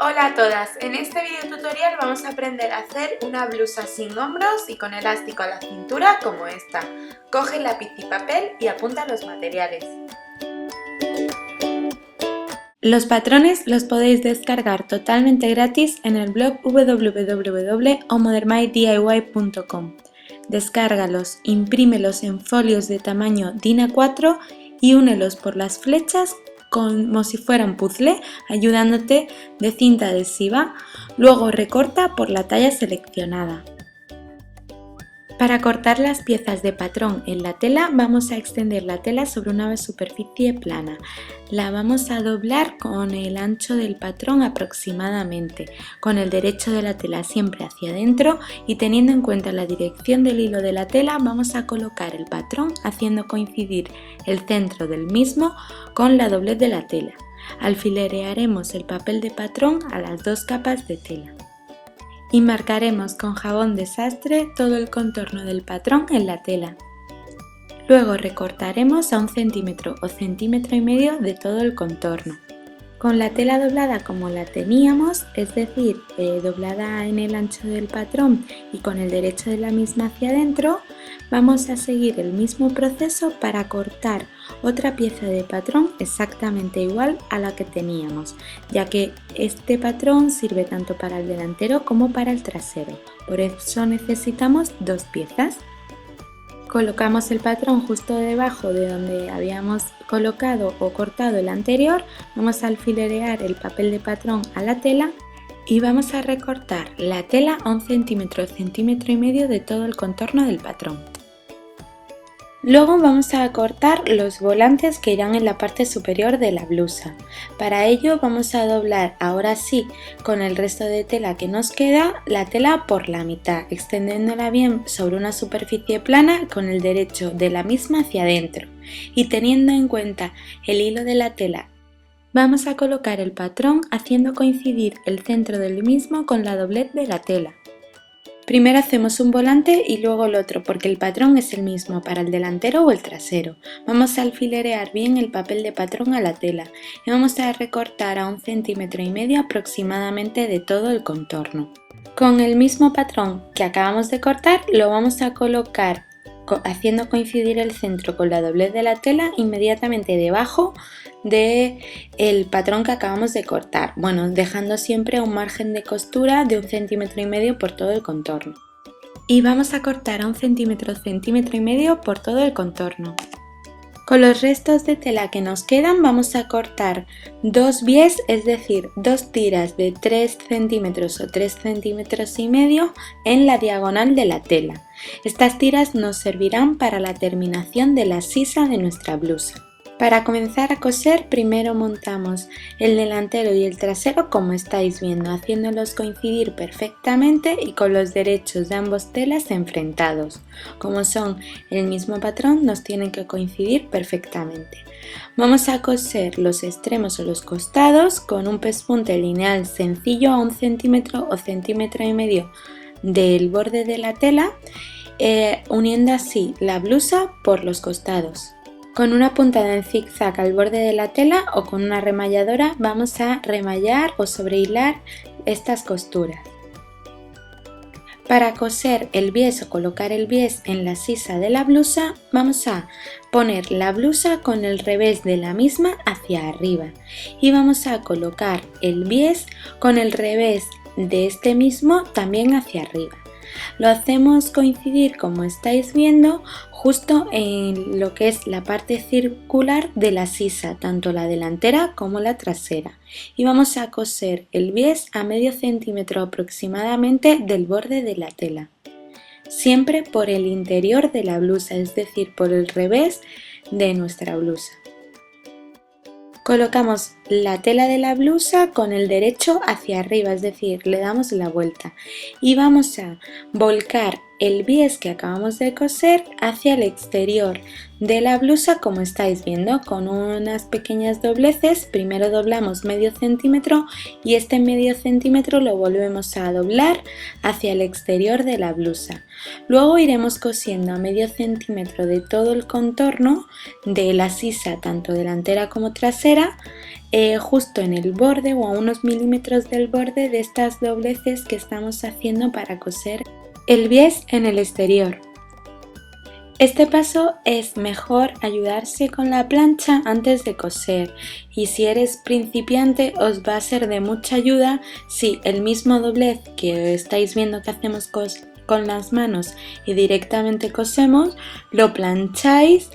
Hola a todas, en este video tutorial vamos a aprender a hacer una blusa sin hombros y con elástico a la cintura como esta. Coge lápiz y papel y apunta los materiales. Los patrones los podéis descargar totalmente gratis en el blog www.omodernmydiy.com. Descárgalos, imprímelos en folios de tamaño DIN A4 y únelos por las flechas como si fuera un puzzle, ayudándote de cinta adhesiva. Luego recorta por la talla seleccionada. Para cortar las piezas de patrón en la tela vamos a extender la tela sobre una superficie plana. La vamos a doblar con el ancho del patrón aproximadamente, con el derecho de la tela siempre hacia adentro y teniendo en cuenta la dirección del hilo de la tela vamos a colocar el patrón haciendo coincidir el centro del mismo con la doblez de la tela. Alfilerearemos el papel de patrón a las dos capas de tela. Y marcaremos con jabón de sastre todo el contorno del patrón en la tela. Luego recortaremos a 1 centímetro o centímetro y medio de todo el contorno. Con la tela doblada como la teníamos, es decir, doblada en el ancho del patrón y con el derecho de la misma hacia adentro, vamos a seguir el mismo proceso para cortar otra pieza de patrón exactamente igual a la que teníamos, ya que este patrón sirve tanto para el delantero como para el trasero, por eso necesitamos dos piezas. Colocamos el patrón justo debajo de donde habíamos colocado o cortado el anterior, vamos a alfilerear el papel de patrón a la tela y vamos a recortar la tela a 1 centímetro o centímetro y medio de todo el contorno del patrón. Luego vamos a cortar los volantes que irán en la parte superior de la blusa. Para ello vamos a doblar ahora sí con el resto de tela que nos queda la tela por la mitad, extendiéndola bien sobre una superficie plana con el derecho de la misma hacia adentro y teniendo en cuenta el hilo de la tela. Vamos a colocar el patrón haciendo coincidir el centro del mismo con la doblez de la tela. Primero hacemos un volante y luego el otro porque el patrón es el mismo para el delantero o el trasero. Vamos a alfilerear bien el papel de patrón a la tela y vamos a recortar a 1,5 centímetros aproximadamente de todo el contorno. Con el mismo patrón que acabamos de cortar lo vamos a colocar haciendo coincidir el centro con la doblez de la tela inmediatamente debajo del patrón que acabamos de cortar, dejando siempre un margen de costura de 1,5 centímetros por todo el contorno. Y vamos a cortar a 1 centímetro y medio por todo el contorno. Con los restos de tela que nos quedan vamos a cortar dos bies, es decir, dos tiras de 3 centímetros o 3 centímetros y medio en la diagonal de la tela. Estas tiras nos servirán para la terminación de la sisa de nuestra blusa. Para comenzar a coser, primero montamos el delantero y el trasero como estáis viendo, haciéndolos coincidir perfectamente y con los derechos de ambos telas enfrentados. Como son el mismo patrón, nos tienen que coincidir perfectamente. Vamos a coser los extremos o los costados con un pespunte lineal sencillo a 1 centímetro o centímetro y medio del borde de la tela, uniendo así la blusa por los costados. Con una puntada en zigzag al borde de la tela o con una remalladora vamos a remallar o sobrehilar estas costuras. Para coser el bies o colocar el bies en la sisa de la blusa vamos a poner la blusa con el revés de la misma hacia arriba y vamos a colocar el bies con el revés de este mismo también hacia arriba. Lo hacemos coincidir, como estáis viendo, justo en lo que es la parte circular de la sisa, tanto la delantera como la trasera. Y vamos a coser el bies a medio centímetro aproximadamente del borde de la tela. Siempre por el interior de la blusa, es decir, por el revés de nuestra blusa. Colocamos la tela de la blusa con el derecho hacia arriba, es decir, le damos la vuelta y vamos a volcar el bies que acabamos de coser hacia el exterior de la blusa, como estáis viendo, con unas pequeñas dobleces. Primero doblamos medio centímetro y este medio centímetro lo volvemos a doblar hacia el exterior de la blusa. Luego iremos cosiendo a medio centímetro de todo el contorno de la sisa, tanto delantera como trasera, justo en el borde o a unos milímetros del borde de estas dobleces que estamos haciendo para coser el bies en el exterior. Este paso es mejor ayudarse con la plancha antes de coser, y si eres principiante os va a ser de mucha ayuda si el mismo doblez que estáis viendo que hacemos con las manos y directamente cosemos, lo plancháis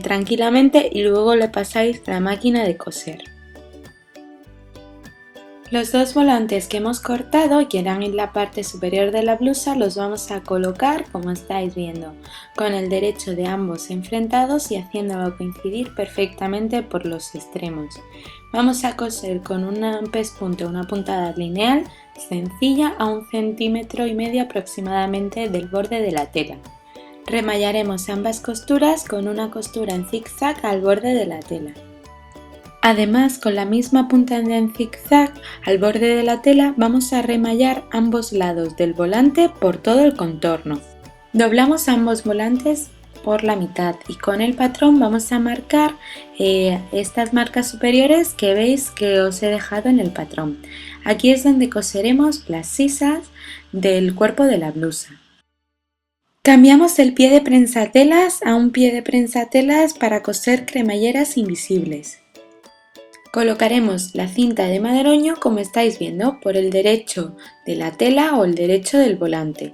tranquilamente y luego le pasáis la máquina de coser. Los dos volantes que hemos cortado, que eran en la parte superior de la blusa, los vamos a colocar como estáis viendo, con el derecho de ambos enfrentados y haciéndolo coincidir perfectamente por los extremos. Vamos a coser con un pespunte, una puntada lineal sencilla a 1,5 centímetros aproximadamente del borde de la tela. Remallaremos ambas costuras con una costura en zigzag al borde de la tela. Además, con la misma punta en zigzag al borde de la tela vamos a remallar ambos lados del volante por todo el contorno. Doblamos ambos volantes por la mitad y con el patrón vamos a marcar estas marcas superiores que veis que os he dejado en el patrón. Aquí es donde coseremos las sisas del cuerpo de la blusa. Cambiamos el pie de prensatelas a un pie de prensatelas para coser cremalleras invisibles. Colocaremos la cinta de madroño, como estáis viendo, por el derecho de la tela o el derecho del volante,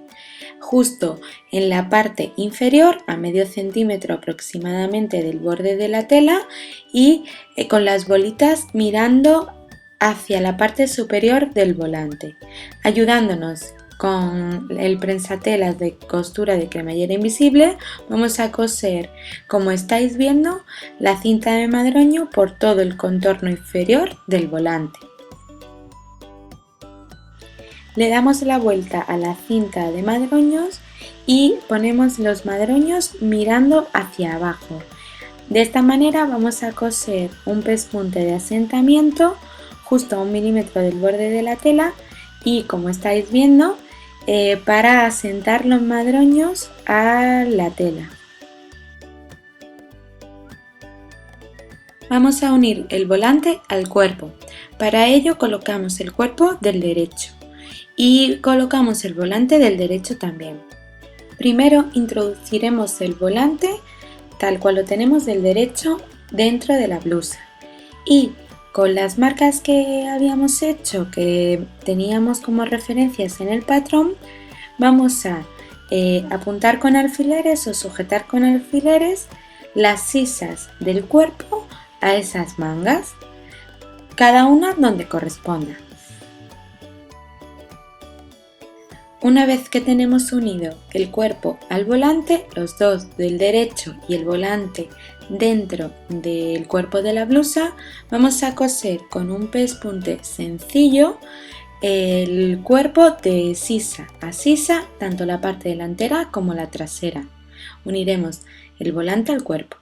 justo en la parte inferior a medio centímetro aproximadamente del borde de la tela y con las bolitas mirando hacia la parte superior del volante, ayudándonos con el prensatelas de costura de cremallera invisible. Vamos a coser, como estáis viendo, la cinta de madroño por todo el contorno inferior del volante. Le damos la vuelta a la cinta de madroños y ponemos los madroños mirando hacia abajo. De esta manera vamos a coser un pespunte de asentamiento justo a 1 milímetro del borde de la tela y, como estáis viendo, para asentar los madroños a la tela. Vamos a unir el volante al cuerpo. Para ello colocamos el cuerpo del derecho y colocamos el volante del derecho también. Primero introduciremos el volante tal cual lo tenemos del derecho dentro de la blusa y con las marcas que habíamos hecho, que teníamos como referencias en el patrón, vamos a apuntar con alfileres o sujetar con alfileres las sisas del cuerpo a esas mangas, cada una donde corresponda. Una vez que tenemos unido el cuerpo al volante, los dos del derecho y el volante dentro del cuerpo de la blusa, vamos a coser con un pespunte sencillo el cuerpo de sisa a sisa, tanto la parte delantera como la trasera. Uniremos el volante al cuerpo.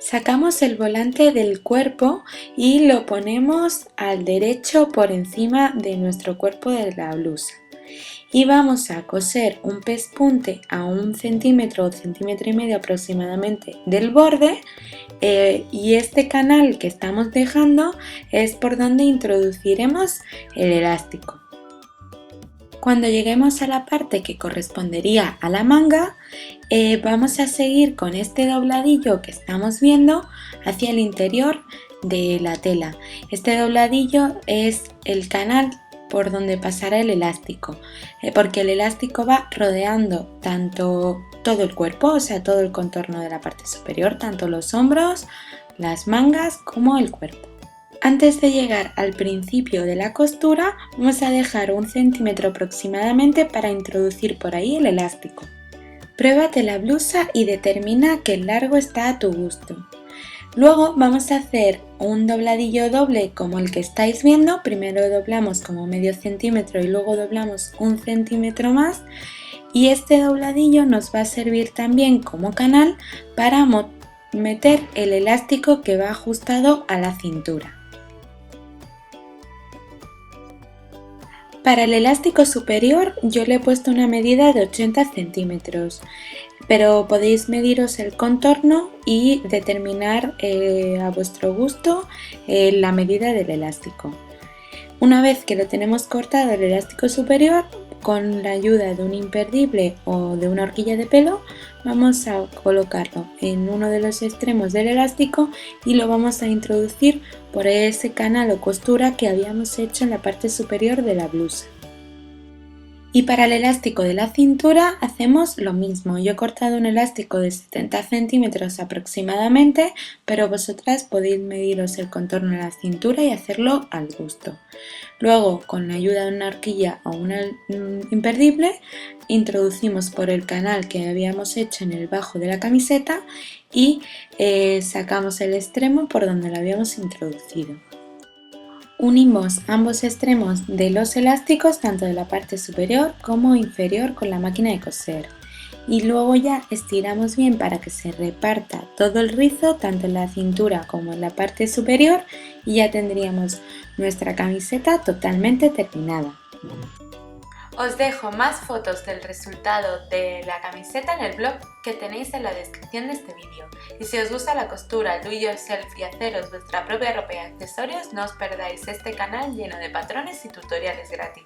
Sacamos el volante del cuerpo y lo ponemos al derecho por encima de nuestro cuerpo de la blusa. Y vamos a coser un pespunte a 1 centímetro o 1,5 centímetros aproximadamente del borde y este canal que estamos dejando es por donde introduciremos el elástico. Cuando lleguemos a la parte que correspondería a la manga, vamos a seguir con este dobladillo que estamos viendo hacia el interior de la tela. Este dobladillo es el canal por donde pasará el elástico, porque el elástico va rodeando tanto todo el cuerpo, o sea, todo el contorno de la parte superior, tanto los hombros, las mangas como el cuerpo. Antes de llegar al principio de la costura, vamos a dejar 1 centímetro aproximadamente para introducir por ahí el elástico. Pruébate la blusa y determina que el largo está a tu gusto. Luego vamos a hacer un dobladillo doble como el que estáis viendo. Primero doblamos como medio centímetro y luego doblamos 1 centímetro más. Y este dobladillo nos va a servir también como canal para meter el elástico que va ajustado a la cintura. Para el elástico superior yo le he puesto una medida de 80 centímetros, pero podéis mediros el contorno y determinar a vuestro gusto la medida del elástico. Una vez que lo tenemos cortado el elástico superior, con la ayuda de un imperdible o de una horquilla de pelo, vamos a colocarlo en uno de los extremos del elástico y lo vamos a introducir por ese canal o costura que habíamos hecho en la parte superior de la blusa. Y para el elástico de la cintura hacemos lo mismo. Yo he cortado un elástico de 70 centímetros aproximadamente, pero vosotras podéis mediros el contorno de la cintura y hacerlo al gusto. Luego, con la ayuda de una horquilla o un imperdible, introducimos por el canal que habíamos hecho en el bajo de la camiseta y sacamos el extremo por donde lo habíamos introducido. Unimos ambos extremos de los elásticos, tanto de la parte superior como inferior, con la máquina de coser. Y luego ya estiramos bien para que se reparta todo el rizo, tanto en la cintura como en la parte superior, y ya tendríamos nuestra camiseta totalmente terminada. Os dejo más fotos del resultado de la camiseta en el blog que tenéis en la descripción de este vídeo. Y si os gusta la costura, el do it yourself y haceros vuestra propia ropa y accesorios, no os perdáis este canal lleno de patrones y tutoriales gratis.